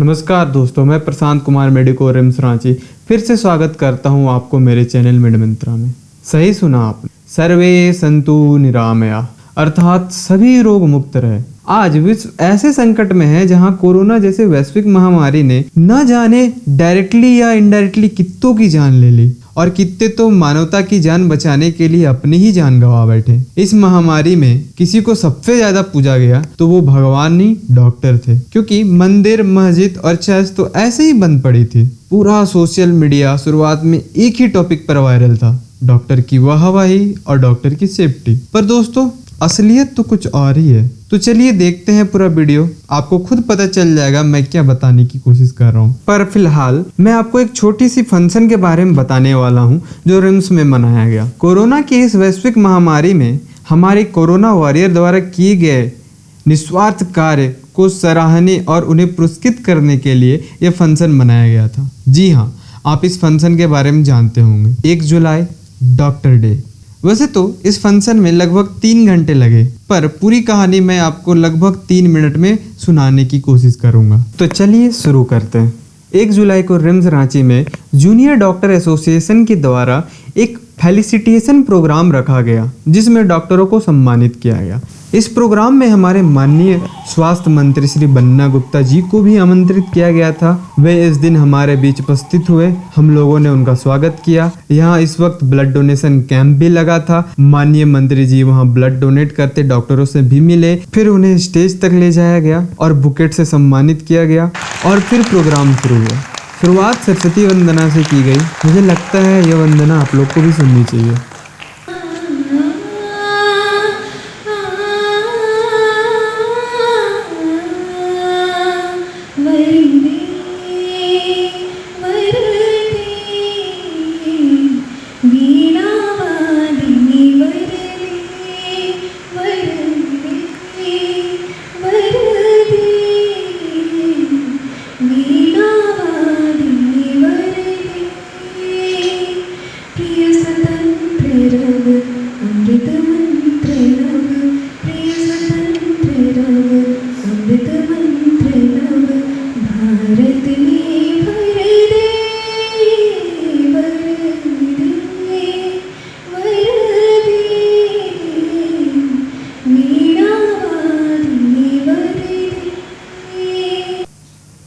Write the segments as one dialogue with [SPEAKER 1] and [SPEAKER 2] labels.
[SPEAKER 1] नमस्कार दोस्तों, मैं प्रशांत कुमार मेडिको रिम्स रांची फिर से स्वागत करता हूं आपको मेरे चैनल मेड मंत्रा में। सही सुना आपने, सर्वे संतु निरामया अर्थात सभी रोग मुक्त रहे। आज विश्व ऐसे संकट में है जहां कोरोना जैसे वैश्विक महामारी ने न जाने डायरेक्टली या इनडायरेक्टली कित्तों की जान ले ली और कित्ते तो मानवता की जान बचाने के लिए अपनी ही जान गंवा बैठे। इस महामारी में किसी को सबसे ज्यादा पूजा गया तो वो भगवान ही डॉक्टर थे, क्योंकि मंदिर, मस्जिद और चर्च तो ऐसे ही बंद पड़ी थी। पूरा सोशल मीडिया शुरुआत में एक ही टॉपिक पर वायरल था, डॉक्टर की वाहवाही और डॉक्टर की सेफ्टी। पर दोस्तों असलियत तो कुछ और ही है। तो चलिए देखते हैं पूरा वीडियो, आपको खुद पता चल जाएगा मैं क्या बताने की कोशिश कर रहा हूँ। पर फिलहाल मैं आपको एक छोटी सी फंक्शन के बारे में बताने वाला हूँ जो रिम्स में मनाया गया। कोरोना की इस वैश्विक महामारी में हमारे कोरोना वॉरियर द्वारा किए गए निस्वार्थ कार्य को सराहने और उन्हें पुरस्कृत करने के लिए यह फंक्शन मनाया गया था। जी हाँ, आप इस फंक्शन के बारे में जानते होंगे। 1 जुलाई डॉक्टर डे। वैसे तो इस फंक्शन में लगभग 3 घंटे लगे, पर पूरी कहानी मैं आपको लगभग 3 मिनट में सुनाने की कोशिश करूंगा। तो चलिए शुरू करते हैं। 1 जुलाई को रिम्स रांची में जूनियर डॉक्टर एसोसिएशन के द्वारा एक फेलिसिटेशन प्रोग्राम रखा गया, जिसमें डॉक्टरों को सम्मानित किया गया। इस प्रोग्राम में हमारे माननीय स्वास्थ्य मंत्री श्री बन्ना गुप्ता जी को भी आमंत्रित किया गया था। वे इस दिन हमारे बीच उपस्थित हुए, हम लोगों ने उनका स्वागत किया। यहाँ इस वक्त ब्लड डोनेशन कैंप भी लगा था। माननीय मंत्री जी वहाँ ब्लड डोनेट करते डॉक्टरों से भी मिले। फिर उन्हें स्टेज तक ले जाया गया और बुकेट से सम्मानित किया गया और फिर प्रोग्राम शुरू हुआ। शुरुआत सरस्वती वंदना से की गई। मुझे लगता है यह वंदना आप लोग को भी सुननी चाहिए।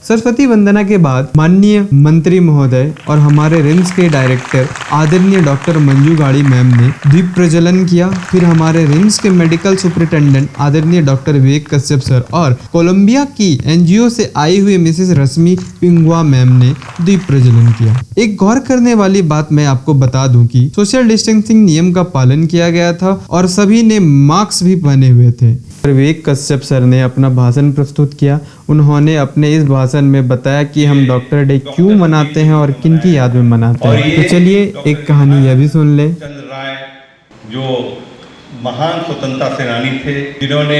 [SPEAKER 1] सरस्वती वंदना के बाद माननीय मंत्री महोदय और हमारे रिम्स के डायरेक्टर आदरणीय डॉक्टर मंजू गाड़ी मैम ने दीप प्रज्वलन किया। फिर हमारे रिम्स के मेडिकल सुपरिटेंडेंट आदरणीय डॉक्टर विवेक कश्यप सर और कोलंबिया की एनजीओ से आई हुई मिसेस रश्मि पिंगुआ मैम ने दीप प्रज्वलन किया। एक गौर करने वाली बात मैं आपको बता दूं कि सोशल डिस्टेंसिंग नियम का पालन किया गया था और सभी ने मास्क भी पहने हुए थे। विवेक कश्यप सर ने अपना भाषण प्रस्तुत किया। उन्होंने अपने इस भाषण में बताया कि हम डॉक्टर डे क्यों मनाते हैं और किन की याद में मनाते हैं। तो चलिए एक कहानी यह भी सुन ले।
[SPEAKER 2] चंद्र राय जो महान स्वतंत्रता सेनानी थे, जिन्होंने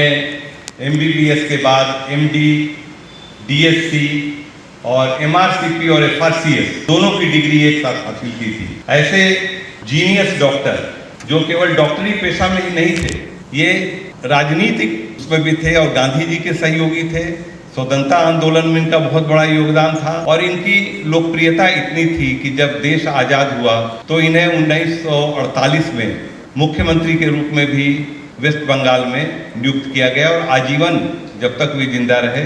[SPEAKER 2] MBBS के बाद MD, DSc और MRCP और FRCS दोनों की डिग्री एक साथ हासिल की थी। ऐसे जीनियस डॉक्टर जो केवल डॉक्टरी पेशा में ही नहीं थे, ये राजनीतिक उसमें भी थे और गांधी जी के सहयोगी थे। स्वतंत्रता आंदोलन में इनका बहुत बड़ा योगदान था और इनकी लोकप्रियता इतनी थी कि जब देश आज़ाद हुआ तो इन्हें 1948 में मुख्यमंत्री के रूप में भी वेस्ट बंगाल में नियुक्त किया गया और आजीवन जब तक वे जिंदा रहे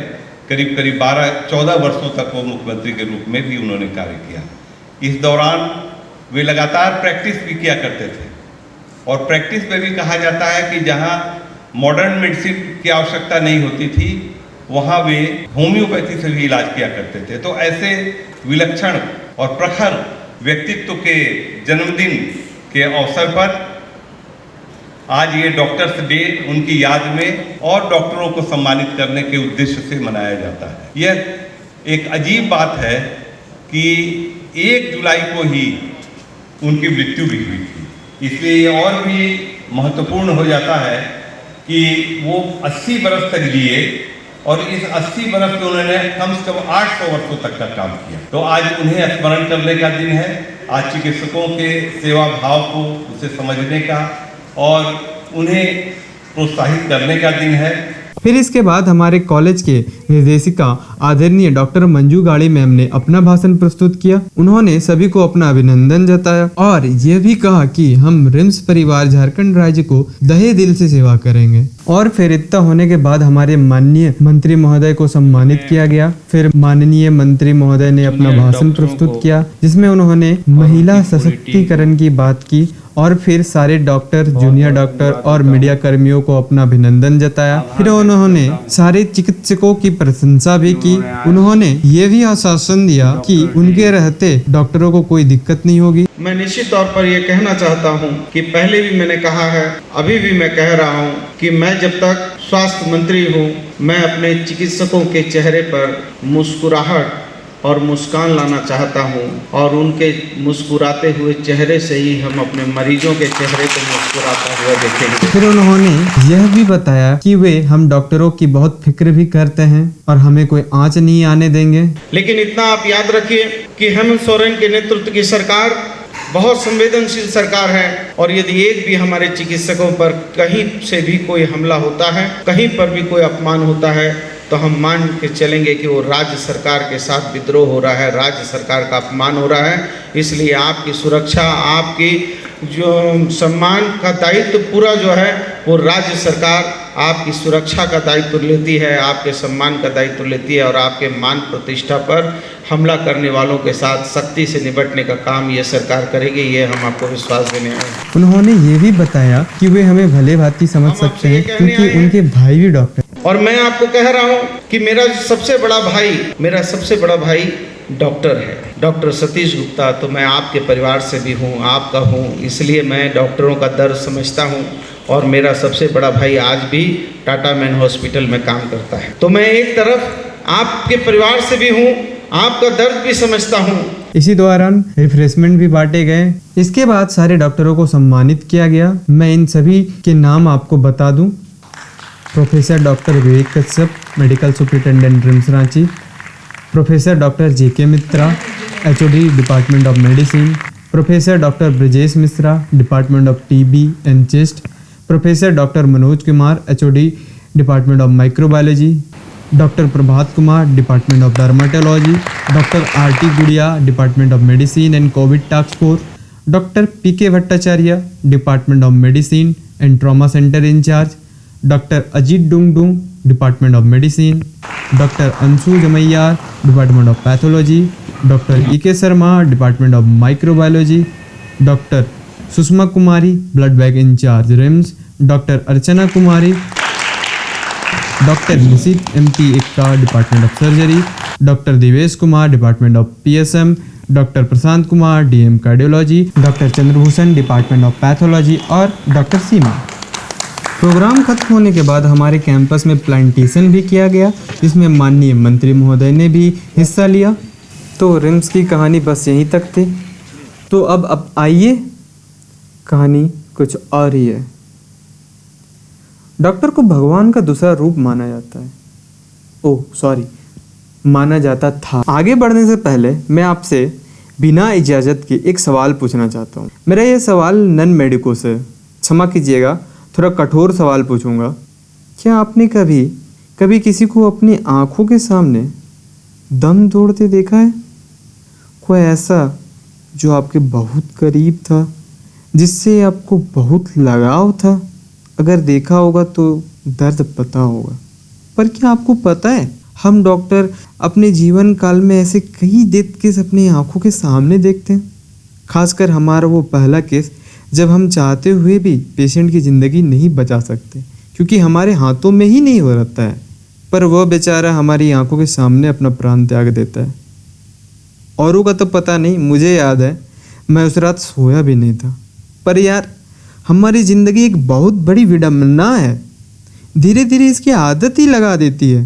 [SPEAKER 2] करीब 12-14 वर्षों तक वो मुख्यमंत्री के रूप में भी उन्होंने कार्य किया। इस दौरान वे लगातार प्रैक्टिस भी किया करते थे और प्रैक्टिस में भी कहा जाता है कि जहाँ मॉडर्न मेडिसिन की आवश्यकता नहीं होती थी वहाँ वे होम्योपैथी से भी इलाज किया करते थे। तो ऐसे विलक्षण और प्रखर व्यक्तित्व के जन्मदिन के अवसर पर आज ये डॉक्टर्स डे उनकी याद में और डॉक्टरों को सम्मानित करने के उद्देश्य से मनाया जाता है। यह एक अजीब बात है कि 1 जुलाई को ही उनकी मृत्यु भी हुई थी, इसलिए ये और भी महत्वपूर्ण हो जाता है कि वो 80 बरस तक जिए और इस 80 बरस में उन्होंने कम से कम 800 वर्षों तक का काम किया। तो आज उन्हें स्मरण करने का दिन है, आज चिकित्सकों के सेवा भाव को उसे समझने का और उन्हें प्रोत्साहित करने का दिन है।
[SPEAKER 1] फिर इसके बाद हमारे कॉलेज के निर्देशिका आदरणीय डॉक्टर मंजू गाड़ी मैम ने अपना भाषण प्रस्तुत किया। उन्होंने सभी को अपना अभिनंदन जताया और यह भी कहा कि हम रिम्स परिवार झारखंड राज्य को तहे दिल से सेवा करेंगे। और फिर इतना होने के बाद हमारे माननीय मंत्री महोदय को सम्मानित किया गया। फिर माननीय मंत्री महोदय ने अपना भाषण प्रस्तुत किया जिसमें उन्होंने महिला सशक्तिकरण की बात की और फिर सारे डॉक्टर, जूनियर डॉक्टर और मीडिया कर्मियों को अपना अभिनंदन जताया। फिर उन्होंने सारे चिकित्सकों की प्रशंसा भी की। उन्होंने ये भी आश्वासन दिया कि उनके रहते डॉक्टरों को कोई दिक्कत नहीं होगी।
[SPEAKER 3] मैं निश्चित तौर पर यह कहना चाहता हूं कि पहले भी मैंने कहा है, अभी भी मैं कह रहा हूं कि मैं जब तक स्वास्थ्य मंत्री हूं, मैं अपने चिकित्सकों के चेहरे पर मुस्कुराहट और मुस्कान लाना चाहता हूं और उनके मुस्कुराते हुए चेहरे से ही हम अपने मरीजों के चेहरे को मुस्कुराता हुआ देखेंगे।
[SPEAKER 1] फिर उन्होंने यह भी बताया कि वे हम डॉक्टरों की बहुत फिक्र भी करते हैं और हमें कोई आंच नहीं आने देंगे।
[SPEAKER 3] लेकिन इतना आप याद रखिए कि हेमंत सोरेन के नेतृत्व की सरकार बहुत संवेदनशील सरकार है और यदि एक भी हमारे चिकित्सकों पर कहीं से भी कोई हमला होता है, कहीं पर भी कोई अपमान होता है, तो हम मान के चलेंगे कि वो राज्य सरकार के साथ विद्रोह हो रहा है, राज्य सरकार का अपमान हो रहा है। इसलिए आपकी सुरक्षा, आपकी जो सम्मान का दायित्व पूरा जो है वो राज्य सरकार आपकी सुरक्षा का दायित्व लेती है, आपके सम्मान का दायित्व लेती है और आपके मान प्रतिष्ठा पर हमला करने वालों के साथ सख्ती से निपटने का काम ये सरकार करेगी। ये हम आपको विश्वास देने आए हैं।
[SPEAKER 1] उन्होंने ये भी बताया कि वे हमें भले भांति समझ सकते हैं क्योंकि उनके भाई भी डॉक्टर।
[SPEAKER 3] और मैं आपको कह रहा हूँ कि मेरा सबसे बड़ा भाई डॉक्टर है, डॉक्टर सतीश गुप्ता। तो मैं आपके परिवार से भी हूँ, आपका हूँ, इसलिए मैं डॉक्टरों का दर्द समझता हूँ। और मेरा सबसे बड़ा भाई आज भी टाटा मैन हॉस्पिटल में काम करता है। तो मैं एक तरफ आपके परिवार से भी हूँ, आपका दर्द भी समझता हूँ।
[SPEAKER 1] इसी दौरान रिफ्रेशमेंट भी बांटे गए। इसके बाद सारे डॉक्टरों को सम्मानित किया गया। मैं इन सभी के नाम आपको बता दूं। Professor doctor Vivek Kashyap, medical superintendent RIMS Ranchi. Professor doctor JK Mitra, HOD department of medicine. Professor doctor Brajesh Mishra, department of TB and chest. Professor doctor Manoj Kumar, HOD department of microbiology. Doctor Prabhat Kumar, department of dermatology. Doctor RT Gudiya, department of medicine and COVID task force. Doctor PK Bhattacharya, department of medicine and trauma centre incharge. Doctor Ajit Dungdung, department of medicine. Doctor Anshu Jamaiyar, department of pathology. Doctor EK Sharma, department of microbiology. Doctor Sushma Kumari, blood bank incharge RIMS. Doctor Archana Kumari, doctor Nishit MP Ekka, department of surgery. Doctor Divesh Kumar, department of PSM. Doctor Prashant Kumar, DM cardiology. Doctor Chandrabhushan, department of pathology और doctor Seema. Program खत्म होने के बाद हमारे campus में plantation भी किया गया जिसमें माननीय मंत्री महोदय ने भी हिस्सा लिया। तो रिम्स की कहानी बस यहीं तक थी। तो अब आइए, कहानी कुछ और ही है। डॉक्टर को भगवान का दूसरा रूप माना जाता है। माना जाता था। आगे बढ़ने से पहले मैं आपसे बिना इजाज़त के एक सवाल पूछना चाहता हूँ। मेरा ये सवाल नन मेडिको से, क्षमा कीजिएगा, थोड़ा कठोर सवाल पूछूंगा। क्या आपने कभी किसी को अपनी आंखों के सामने दम तोड़ते देखा है? कोई ऐसा जो आपके बहुत करीब था, जिससे आपको बहुत लगाव था? अगर देखा होगा तो दर्द पता होगा। पर क्या आपको पता है, हम डॉक्टर अपने जीवन काल में ऐसे कई डेथ केस अपनी आंखों के सामने देखते हैं। खासकर हमारा वो पहला केस जब हम चाहते हुए भी पेशेंट की ज़िंदगी नहीं बचा सकते क्योंकि हमारे हाथों में ही नहीं हो रहता है, पर वह बेचारा हमारी आंखों के सामने अपना प्राण त्याग देता है। औरों का तो पता नहीं, मुझे याद है मैं उस रात सोया भी नहीं था। पर यार, हमारी ज़िंदगी एक बहुत बड़ी विडंबना है। धीरे धीरे इसकी आदत ही लगा देती है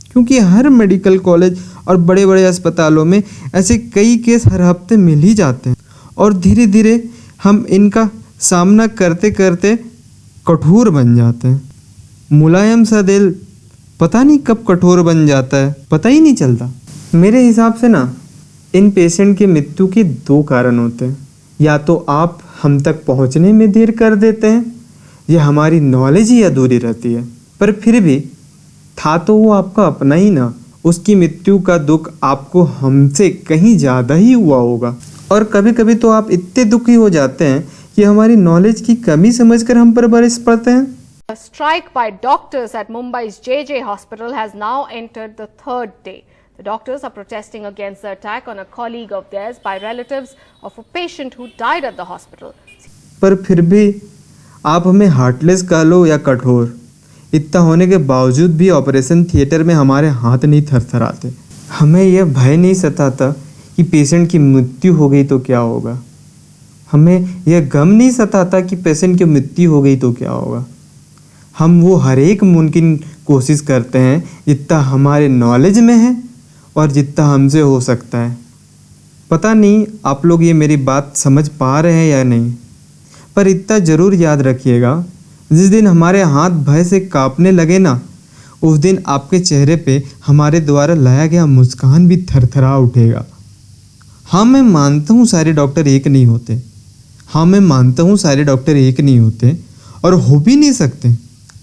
[SPEAKER 1] क्योंकि हर मेडिकल कॉलेज और बड़े बड़े अस्पतालों में ऐसे कई केस हर हफ्ते मिल ही जाते हैं और धीरे धीरे हम इनका सामना करते करते कठोर बन जाते हैं। मुलायम सा दिल पता नहीं कब कठोर बन जाता है, पता ही नहीं चलता। मेरे हिसाब से ना, इन पेशेंट की मृत्यु के दो कारण होते हैं। या तो आप हम तक पहुंचने में देर कर देते हैं या हमारी नॉलेज ही अधूरी रहती है। पर फिर भी था तो वो आपका अपना ही ना। उसकी मृत्यु का दुख आपको हमसे कहीं ज़्यादा ही हुआ होगा। और कभी कभी तो आप इतने दुखी हो जाते हैं कि हमारी नॉलेज की कमी समझकर हम पर बरस पड़ते हैं।
[SPEAKER 4] A strike by doctors at Mumbai's JJ Hospital has now entered the third day. The doctors are protesting against the attack on a colleague of theirs by relatives of a patient who died at the hospital.
[SPEAKER 1] पर फिर भी आप हमें heartless कह लो या कठोर, इतना होने के बावजूद भी ऑपरेशन थिएटर में हमारे हाथ नहीं थरथराते। हमें यह भय नहीं सताता कि पेशेंट की मृत्यु हो गई तो क्या होगा। हमें यह गम नहीं सताता कि पेशेंट की मृत्यु हो गई तो क्या होगा। हम वो हर एक मुमकिन कोशिश करते हैं जितना हमारे नॉलेज में है और जितना हमसे हो सकता है। पता नहीं आप लोग ये मेरी बात समझ पा रहे हैं या नहीं, पर इतना ज़रूर याद रखिएगा, जिस दिन हमारे हाथ भय से कांपने लगे ना, उस दिन आपके चेहरे पे हमारे द्वारा लाया गया मुस्कान भी थरथरा उठेगा। हाँ, मैं मानता हूँ सारे डॉक्टर एक नहीं होते। हाँ, मैं मानता हूँ सारे डॉक्टर एक नहीं होते और हो भी नहीं सकते।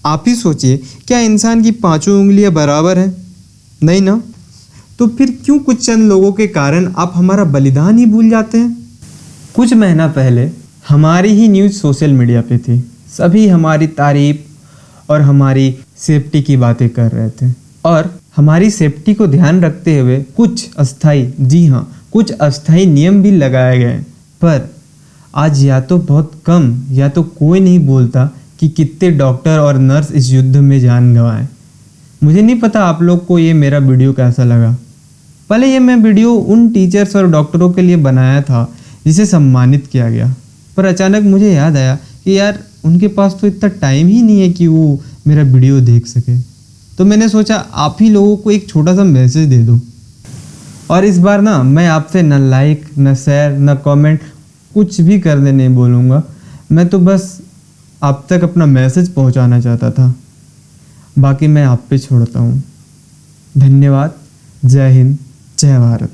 [SPEAKER 1] आप ही सोचिए, क्या इंसान की पांचों उंगलियां बराबर हैं? नहीं ना। तो फिर क्यों कुछ चंद लोगों के कारण आप हमारा बलिदान ही भूल जाते हैं? कुछ महीना पहले हमारी ही न्यूज़ सोशल मीडिया पे थी। सभी हमारी तारीफ और हमारी सेफ्टी की बातें कर रहे थे और हमारी सेफ्टी को ध्यान रखते हुए कुछ अस्थाई, जी हाँ, कुछ अस्थाई नियम भी लगाए गए। पर आज या तो बहुत कम या तो कोई नहीं बोलता कि कितने डॉक्टर और नर्स इस युद्ध में जान गंवाए। मुझे नहीं पता आप लोग को ये मेरा वीडियो कैसा लगा। पहले ये मैं वीडियो उन टीचर्स और डॉक्टरों के लिए बनाया था जिसे सम्मानित किया गया, पर अचानक मुझे याद आया कि यार उनके पास तो इतना टाइम ही नहीं है कि वो मेरा वीडियो देख सके। तो मैंने सोचा आप ही लोगों को एक छोटा सा मैसेज दे दूँ। और इस बार ना मैं आपसे न लाइक, न शेयर, न कमेंट कुछ भी करने नहीं बोलूँगा। मैं तो बस आप तक अपना मैसेज पहुंचाना चाहता था। बाकी मैं आप पे छोड़ता हूँ। धन्यवाद। जय हिंद, जय भारत।